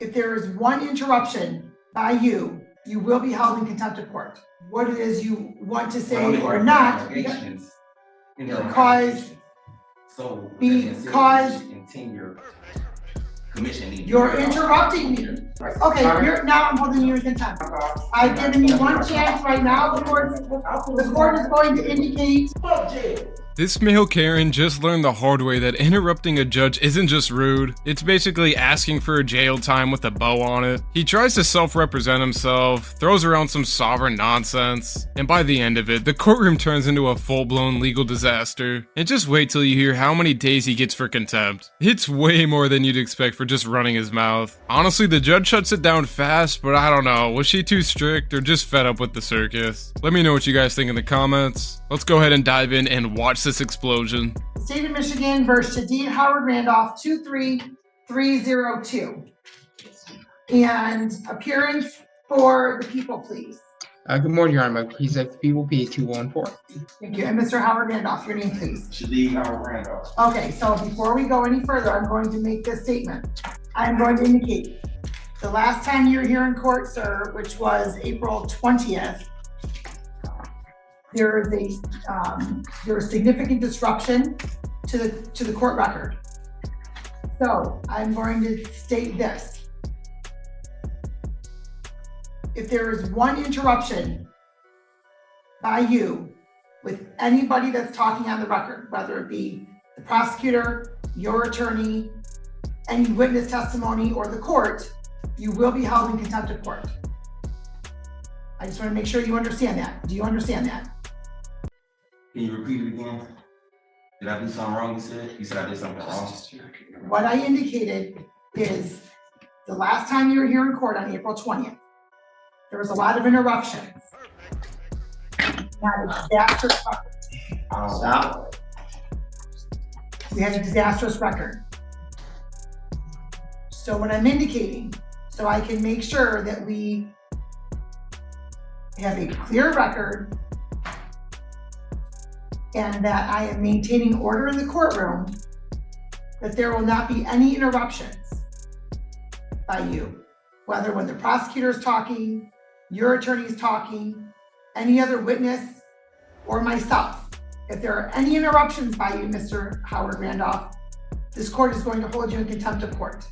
If there is one interruption by you, you will be held in contempt of court. What it is you want to say or not, because you're interrupting me. Okay, now I'm holding you in contempt. I've given you one chance right now. The court is going to indicate. This male Karen just learned the hard way that interrupting a judge isn't just rude, it's basically asking for a jail time with a bow on it. He tries to self-represent himself, throws around some sovereign nonsense, and by the end of it, the courtroom turns into a full-blown legal disaster. And just wait till you hear how many days he gets for contempt. It's way more than you'd expect for just running his mouth. Honestly, the judge shuts it down fast, but I don't know, was she too strict or just fed up with the circus? Let me know what you guys think in the comments. Let's go ahead and dive in and watch this explosion. State of Michigan versus Shadid Howard Randolph 23302. And appearance for the people, please. Good morning, Your Honor. Please, the people, P214. Thank you. And Mr. Howard Randolph, your name, please. Shadid Howard Randolph. Okay, so before we go any further, I'm going to make this statement. I'm going to indicate the last time you were here in court, sir, which was April 20th, there was significant disruption to the court record. So I'm going to state this. If there is one interruption by you with anybody that's talking on the record, whether it be the prosecutor, your attorney, any witness testimony, or the court, you will be held in contempt of court. I just want to make sure you understand that. Do you understand that? Can you repeat it again? Did I do something wrong? You said I did something wrong. What I indicated is the last time you were here in court on April 20th, there was a lot of interruptions. Not a disastrous record. Stop. We had a disastrous record. So what I'm indicating, so I can make sure that we have a clear record and that I am maintaining order in the courtroom, that there will not be any interruptions by you, whether when the prosecutor is talking, your attorney is talking, any other witness, or myself. If there are any interruptions by you, Mr. Howard Randolph, this court is going to hold you in contempt of court.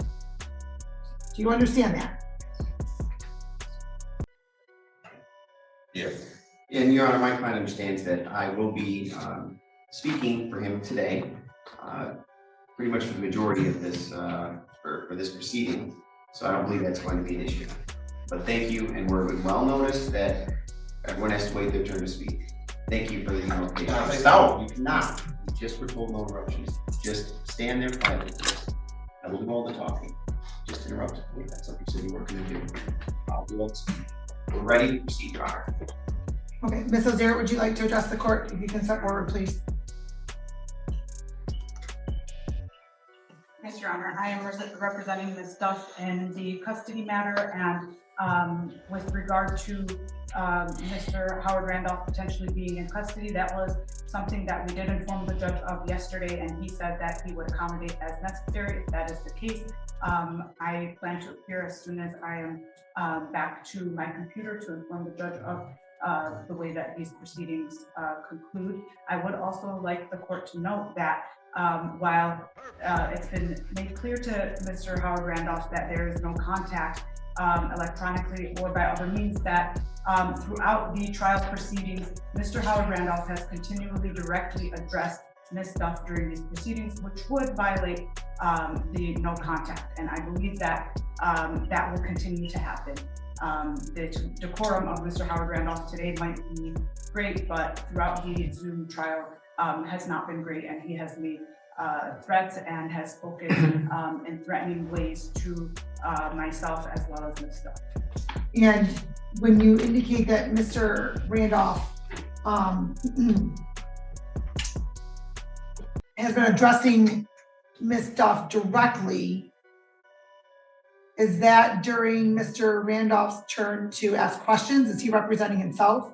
Do you understand that? Yes. And Your Honor, my client understands that I will be speaking for him today, pretty much for the majority of this, for this proceeding. So I don't believe that's going to be an issue. But thank you, and we're well noticed that everyone has to wait their turn to speak. Thank you for the notification. No, you cannot. You just were told no interruptions. Just stand there quietly. I will do all the talking. Just interrupt me. That's what you said you were going to do. I'll do all the speaking. We're ready to proceed, Your Honor. Okay, Ms. Ozera, would you like to address the court? If you can step forward, please. Yes, Your Honor, I am representing Ms. Duff in the custody matter, and with regard to Mr. Howard Randolph potentially being in custody, that was something that we did inform the judge of yesterday, and he said that he would accommodate as necessary if that is the case. I plan to appear as soon as I am back to my computer to inform the judge of the way that these proceedings conclude. I would also like the court to note that while it's been made clear to Mr. Howard Randolph that there is no contact electronically or by other means, that throughout the trial proceedings, Mr. Howard Randolph has continually directly addressed Ms. Duff during these proceedings, which would violate the no contact. And I believe that that will continue to happen. The decorum of Mr. Howard Randolph today might be great, but throughout the Zoom trial has not been great, and he has made threats and has spoken in threatening ways to myself as well as Ms. Duff. And when you indicate that Mr. Randolph has been addressing Ms. Duff directly, is that during Mr. Randolph's turn to ask questions? Is he representing himself?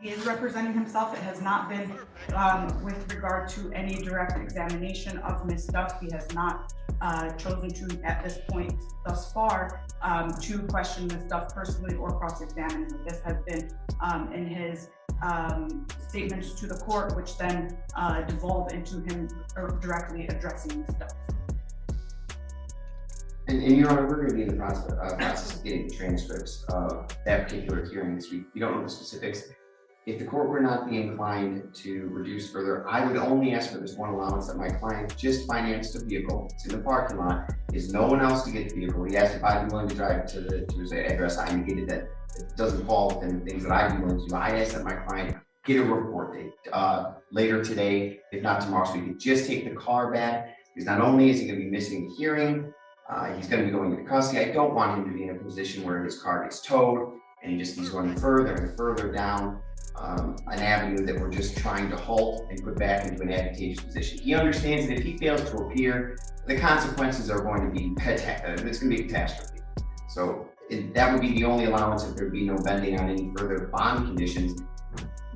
He is representing himself. It has not been with regard to any direct examination of Ms. Duff. He has not chosen to, at this point thus far, to question Ms. Duff personally or cross-examine her. This has been in his statements to the court, which then devolve into him directly addressing Ms. Duff. And Your Honor, we're going to be in the process of getting the transcripts of that particular hearing this week. We don't know the specifics. If the court were not be inclined to reduce further, I would only ask for this one allowance that my client just financed a vehicle. It's in the parking lot. There's no one else to get the vehicle. He asked if I'd be willing to drive to his address. I indicated that it doesn't fall within the things that I'd be willing to do. I asked that my client get a report date later today, if not tomorrow, so we could just take the car back. Because not only is he going to be missing the hearing, he's going to be going into custody. I don't want him to be in a position where his car gets towed and he's going further and further down an avenue that we're just trying to halt and put back into an advantageous position. He understands that if he fails to appear, the consequences are going to be it's going to be a catastrophe. So that would be the only allowance if there'd be no bending on any further bond conditions,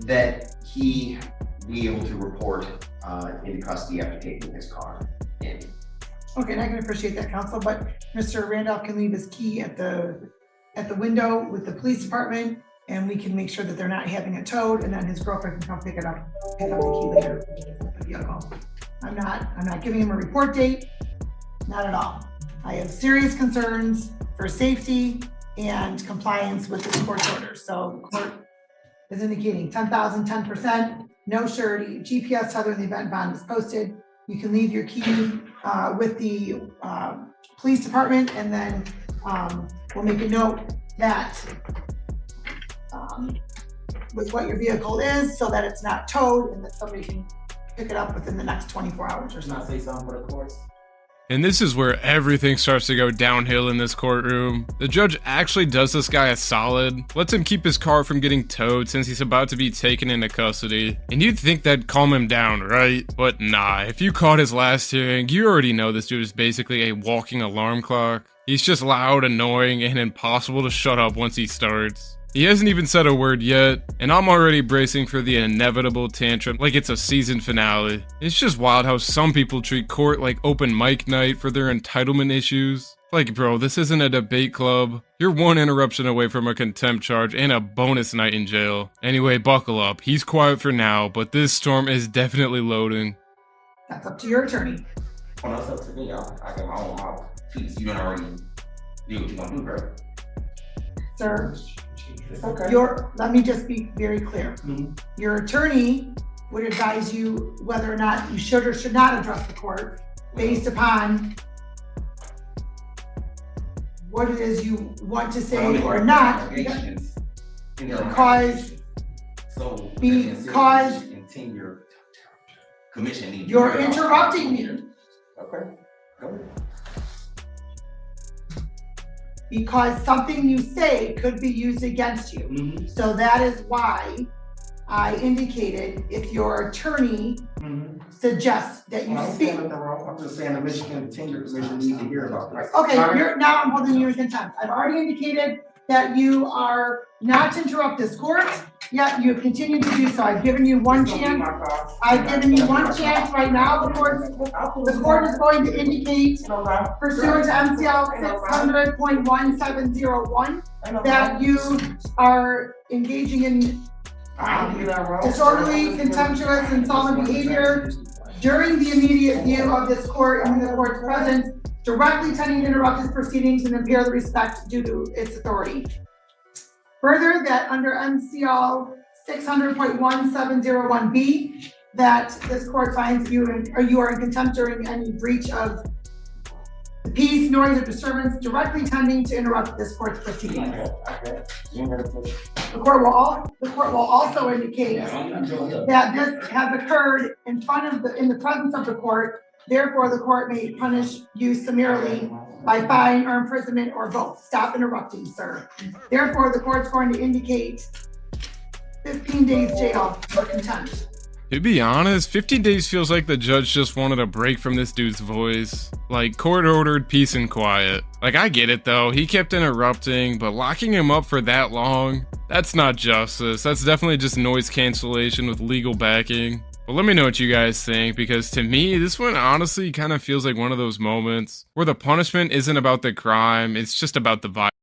that he be able to report into custody after taking his car in. Okay, and I can appreciate that, counsel, but Mr. Randolph can leave his key at the window with the police department, and we can make sure that they're not having it towed, and then his girlfriend can come pick up the key later. I'm not giving him a report date, not at all. I have serious concerns for safety and compliance with this court's order. So the court is indicating 10,000, 10%, no surety, GPS tether in the event bond is posted. You can leave your key with the police department, and then we'll make a note that with what your vehicle is, so that it's not towed and that somebody can pick it up within the next 24 hours or so. Not say something for the courts. And this is where everything starts to go downhill in this courtroom. The judge actually does this guy a solid, lets him keep his car from getting towed since he's about to be taken into custody. And you'd think that'd calm him down, right? But nah, if you caught his last hearing, you already know this dude is basically a walking alarm clock. He's just loud, annoying, and impossible to shut up once he starts. He hasn't even said a word yet, and I'm already bracing for the inevitable tantrum like it's a season finale. It's just wild how some people treat court like open mic night for their entitlement issues. Like, bro, this isn't a debate club. You're one interruption away from a contempt charge and a bonus night in jail. Anyway, buckle up. He's quiet for now, but this storm is definitely loading. That's up to your attorney. Well, that's up to me. I got my own mouthpiece. You done already do what you want to do, bro. Sir, Okay. let me just be very clear. Mm-hmm. Your attorney would advise you whether or not you should or should not address the court based upon what it is you want to say or not. Because you're interrupting me. Okay. Go ahead. Because something you say could be used against you. Mm-hmm. So that is why I indicated if your attorney suggests that you speak. I'm just saying the Michigan Tenure Commission needs to hear about this. Okay, now I'm holding you in contempt. I've already indicated that you are not to interrupt this court, yet you have continued to do so. I've given you one chance. I've given you one chance right now. The court is going to indicate pursuant to MCL 600.1701 that you are engaging in disorderly, contemptuous, insolent behavior during the immediate view of this court and in the court's presence, directly intending to interrupt its proceedings and impair the respect due to its authority. Further, that under MCL 600.1701B, that this court finds you are in contempt during any breach of the peace, noise, or disturbance directly tending to interrupt this court's proceedings. The court will also indicate that this has occurred in the presence of the court. Therefore, the court may punish you summarily by fine or imprisonment or both. Stop interrupting, sir. Therefore, the court's going to indicate 15 days jail for contempt. To be honest, 15 days feels like the judge just wanted a break from this dude's voice. Like, court ordered peace and quiet. Like, I get it though, he kept interrupting, but locking him up for that long? That's not justice. That's definitely just noise cancellation with legal backing. But let me know what you guys think, because to me, this one honestly kind of feels like one of those moments where the punishment isn't about the crime, it's just about the violence.